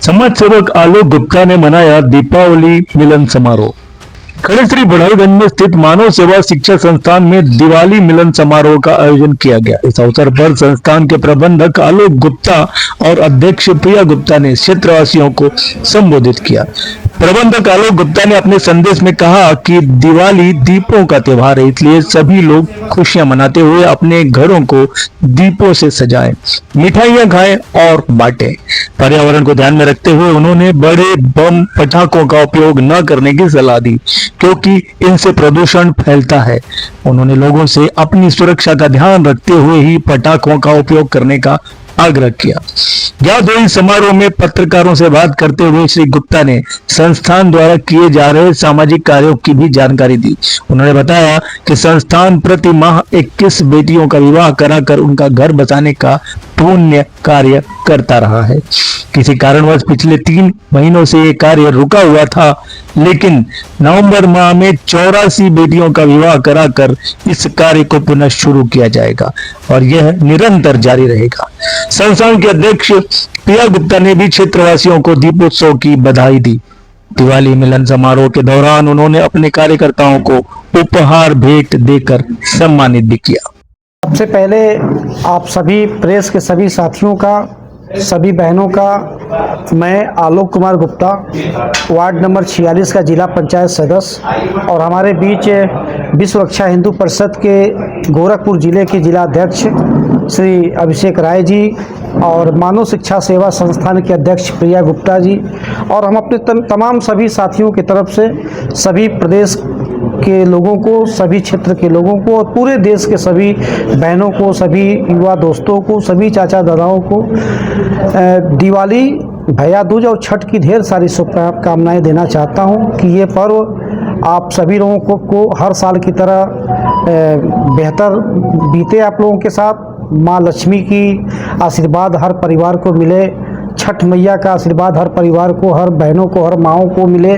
समाज सेवक आलोक गुप्ता ने मनाया दीपावली मिलन समारोह। खड़े श्री बढ़ाईगंज में स्थित मानव सेवा शिक्षा संस्थान में दिवाली मिलन समारोह का आयोजन किया गया। इस अवसर पर संस्थान के प्रबंधक आलोक गुप्ता और अध्यक्ष प्रिया गुप्ता ने क्षेत्रवासियों को संबोधित किया। प्रबंधक आलोक गुप्ता ने अपने संदेश में कहा कि दिवाली दीपों का त्योहार है, इसलिए सभी लोग खुशियां मनाते हुए अपने घरों को दीपों से सजाएं, मिठाइयां खाएं और बांटें। पर्यावरण को ध्यान में रखते हुए उन्होंने बड़े बम पटाखों का उपयोग न करने की सलाह दी, क्योंकि इनसे प्रदूषण फैलता है। उन्होंने लोगों से अपनी सुरक्षा का ध्यान रखते हुए ही पटाखों का उपयोग करने का आग्रह किया। याद हुई समारोह में पत्रकारों से बात करते हुए श्री गुप्ता ने संस्थान द्वारा किए जा रहे सामाजिक कार्यों की भी जानकारी दी। उन्होंने बताया कि संस्थान प्रति माह 21 बेटियों का विवाह कराकर उनका घर बसाने का पुण्य कार्य करता रहा है। किसी कारणवश पिछले 3 महीनों से ये कार्य रुका हुआ था, लेकिन नवंबर माह में 84 बेटियों का विवाह कराकर इस कार्य को पुनः शुरू किया जाएगा और यह निरंतर जारी रहेगा। संस्थान के अध्यक्ष प्रिया गुप्ता ने भी क्षेत्रवासियों को दीपोत्सव की बधाई दी। दिवाली मिलन समारोह के दौरान उन्होंने अपने कार्यकर्ताओं को उपहार भेंट देकर सम्मानित भी किया। सबसे पहले आप सभी प्रेस के सभी साथियों का, सभी बहनों का, मैं आलोक कुमार गुप्ता, वार्ड नंबर 46 का जिला पंचायत सदस्य और हमारे बीच विश्व रक्षा हिंदू परिषद के गोरखपुर जिले के जिला अध्यक्ष श्री अभिषेक राय जी और मानव शिक्षा सेवा संस्थान के अध्यक्ष प्रिया गुप्ता जी और हम अपने तमाम सभी साथियों की तरफ से सभी प्रदेश के लोगों को, सभी क्षेत्र के लोगों को और पूरे देश के सभी बहनों को, सभी युवा दोस्तों को, सभी चाचा दादाओं को दिवाली, भैया दूज और छठ की ढेर सारी शुभकामनाएं देना चाहता हूं कि ये पर्व आप सभी लोगों को हर साल की तरह बेहतर बीते आप लोगों के साथ। माँ लक्ष्मी की आशीर्वाद हर परिवार को मिले, छठ मैया का आशीर्वाद हर परिवार को, हर बहनों को, हर माँओं को मिले।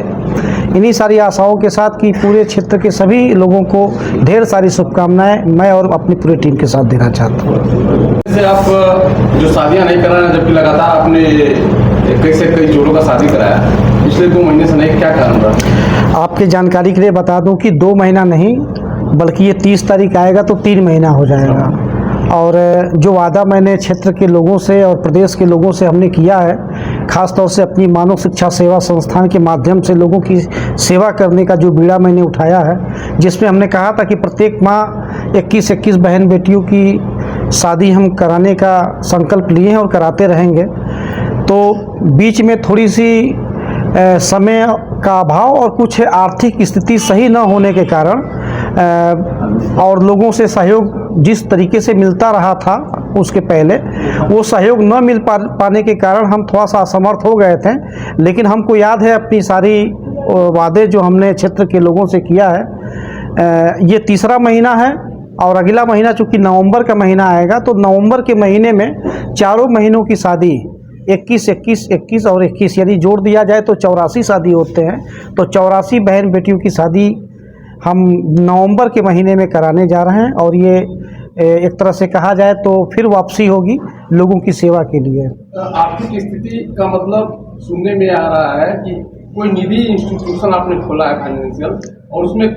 इन्हीं सारी आशाओं के साथ कि पूरे क्षेत्र के सभी लोगों को ढेर सारी शुभकामनाएं मैं और अपनी पूरी टीम के साथ देना चाहता हूँ। जैसे आप जो शादियां नहीं करा रहे, जबकि लगातार आपने कई जोड़ों का शादी कराया, पिछले 2 महीने से नहीं, क्या कारण रहा? आपकी जानकारी के लिए बता दूं कि 2 महीना नहीं बल्कि ये 30 तारीख आएगा तो 3 महीना हो जाएगा। और जो वादा मैंने क्षेत्र के लोगों से और प्रदेश के लोगों से हमने किया है, ख़ास तौर से अपनी मानव शिक्षा सेवा संस्थान के माध्यम से लोगों की सेवा करने का जो बीड़ा मैंने उठाया है, जिसमें हमने कहा था कि प्रत्येक माह 21 बहन बेटियों की शादी हम कराने का संकल्प लिए हैं और कराते रहेंगे। तो बीच में थोड़ी सी समय का अभाव और कुछ आर्थिक स्थिति सही न होने के कारण और लोगों से सहयोग जिस तरीके से मिलता रहा था उसके पहले, वो सहयोग न मिल पाने के कारण हम थोड़ा सा असमर्थ हो गए थे। लेकिन हमको याद है अपनी सारी वादे जो हमने क्षेत्र के लोगों से किया है। ये 3रा महीना है और अगला महीना चूँकि नवंबर का महीना आएगा, तो नवंबर के महीने में चारों महीनों की शादी 21 और 21 यदि जोड़ दिया जाए तो 84 शादी होते हैं। तो 84 बहन बेटियों की शादी हम नवंबर के महीने में कराने जा रहे हैं और ये एक तरह से कहा जाए तो फिर वापसी होगी लोगों की सेवा के लिए। आर्थिक स्थिति का मतलब सुनने में आ रहा है कि कोई निधि इंस्टीट्यूशन आपने खोला है फाइनेंशियल, और उसमें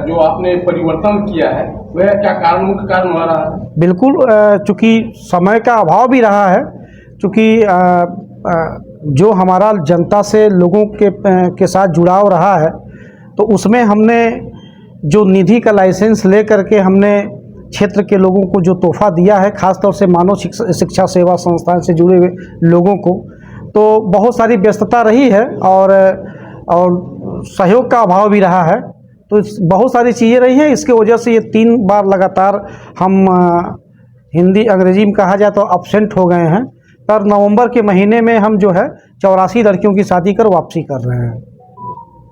जो आपने परिवर्तन किया है वह क्या कारण, मुख्य कारण हो रहा है? बिल्कुल, चूँकि समय का अभाव भी रहा है, चूँकि जो हमारा जनता से लोगों के साथ जुड़ाव रहा है, तो उसमें हमने जो निधि का लाइसेंस ले करके हमने क्षेत्र के लोगों को जो तोहफा दिया है, ख़ासतौर से मानव शिक्षा सेवा संस्थान से जुड़े हुए लोगों को, तो बहुत सारी व्यस्तता रही है और सहयोग का अभाव भी रहा है। तो बहुत सारी चीज़ें रही हैं, इसके वजह से ये 3 बार लगातार हम हिंदी अंग्रेजी में कहा जाए तो अपसेंट हो गए हैं। पर नवंबर के महीने में हम जो है 84 लड़कियों की शादी कर वापसी कर रहे हैं।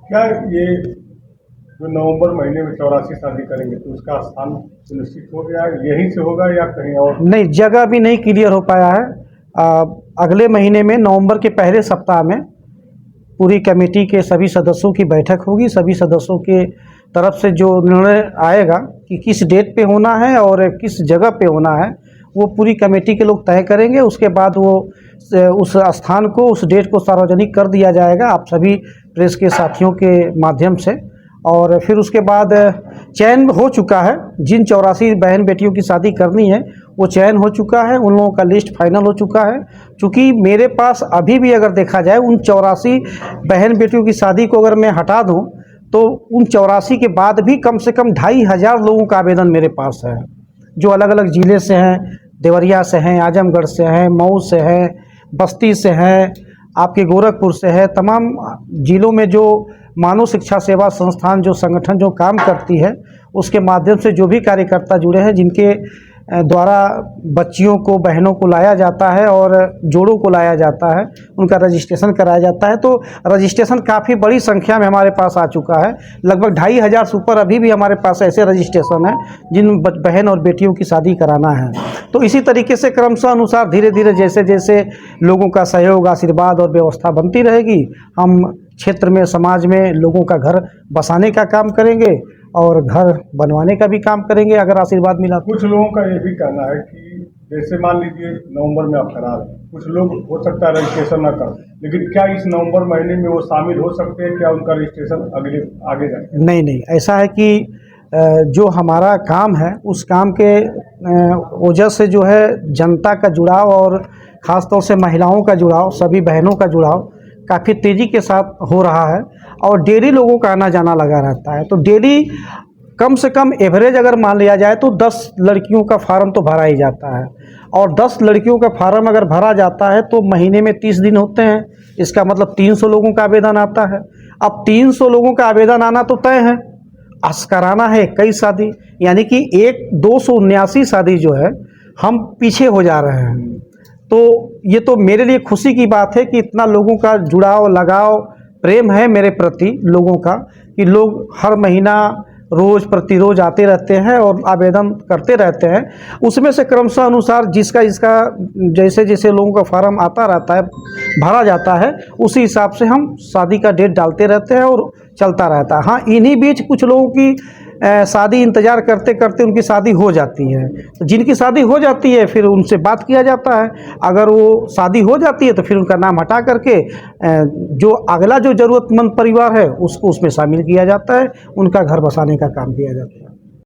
क्या ये जो नवंबर महीने में 84 शादी करेंगे तो उसका स्थान सुनिश्चित हो गया, यहीं से होगा या कहीं और? नहीं, जगह भी नहीं क्लियर हो पाया है। अगले महीने में नवंबर के पहले सप्ताह में पूरी कमेटी के सभी सदस्यों की बैठक होगी। सभी सदस्यों के तरफ से जो निर्णय आएगा कि किस डेट पे होना है और किस जगह पे होना है, वो पूरी कमेटी के लोग तय करेंगे। उसके बाद वो उस स्थान को, उस डेट को सार्वजनिक कर दिया जाएगा आप सभी प्रेस के साथियों के माध्यम से। और फिर उसके बाद चयन हो चुका है, जिन 84 बहन बेटियों की शादी करनी है वो चयन हो चुका है, उन लोगों का लिस्ट फाइनल हो चुका है। चूँकि मेरे पास अभी भी अगर देखा जाए उन 84 बहन बेटियों की शादी को अगर मैं हटा दूं तो उन 84 के बाद भी कम से कम 2500 लोगों का आवेदन मेरे पास है, जो अलग अलग ज़िले से हैं, देवरिया से हैं, आजमगढ़ से हैं, मऊ से हैं, बस्ती से हैं, आपके गोरखपुर से है। तमाम ज़िलों में जो मानव शिक्षा सेवा संस्थान जो संगठन जो काम करती है उसके माध्यम से जो भी कार्यकर्ता जुड़े हैं, जिनके द्वारा बच्चियों को, बहनों को लाया जाता है और जोड़ों को लाया जाता है, उनका रजिस्ट्रेशन कराया जाता है। तो रजिस्ट्रेशन काफ़ी बड़ी संख्या में हमारे पास आ चुका है, लगभग 2500 से ऊपर अभी भी हमारे पास ऐसे रजिस्ट्रेशन है जिन बहन और बेटियों की शादी कराना है। तो इसी तरीके से क्रमशः अनुसार धीरे धीरे जैसे जैसे लोगों का सहयोग, आशीर्वाद और व्यवस्था बनती रहेगी, हम क्षेत्र में, समाज में लोगों का घर बसाने का काम करेंगे और घर बनवाने का भी काम करेंगे अगर आशीर्वाद मिला तो। कुछ लोगों का ये भी कहना है कि जैसे मान लीजिए नवंबर में आप करा रहे हैं, कुछ लोग हो सकता है रजिस्ट्रेशन ना कर, लेकिन क्या इस नवंबर महीने में वो शामिल हो सकते हैं? क्या उनका रजिस्ट्रेशन आगे जाए? नहीं, ऐसा है कि जो हमारा काम है उस काम के वजह से जो है जनता का जुड़ाव और ख़ास तौर से महिलाओं का जुड़ाव, सभी बहनों का जुड़ाव काफ़ी तेज़ी के साथ हो रहा है और डेली लोगों का आना जाना लगा रहता है। तो डेली कम से कम एवरेज अगर मान लिया जाए तो 10 लड़कियों का फार्म तो भरा ही जाता है और 10 लड़कियों का फार्म अगर भरा जाता है तो महीने में 30 दिन होते हैं, इसका मतलब 300 लोगों का आवेदन आता है। अब 300 लोगों का आवेदन आना तो तय है, कराना है 21 शादी, यानी कि 279 शादी जो है हम पीछे हो जा रहे हैं। तो ये तो मेरे लिए खुशी की बात है कि इतना लोगों का जुड़ाव, लगाव, प्रेम है मेरे प्रति लोगों का, कि लोग हर महीना रोज़ प्रतिरोज़ आते रहते हैं और आवेदन करते रहते हैं। उसमें से क्रमशः अनुसार जिसका जैसे जैसे लोगों का फार्म आता रहता है, भरा जाता है, उसी हिसाब से हम शादी का डेट डालते रहते हैं और चलता रहता है। हाँ, इन्हीं बीच कुछ लोगों की शादी इंतज़ार करते करते उनकी शादी हो जाती है। तो जिनकी शादी हो जाती है फिर उनसे बात किया जाता है, अगर वो शादी हो जाती है तो फिर उनका नाम हटा करके जो अगला जो ज़रूरतमंद परिवार है उसको उसमें शामिल किया जाता है, उनका घर बसाने का काम किया जाता है।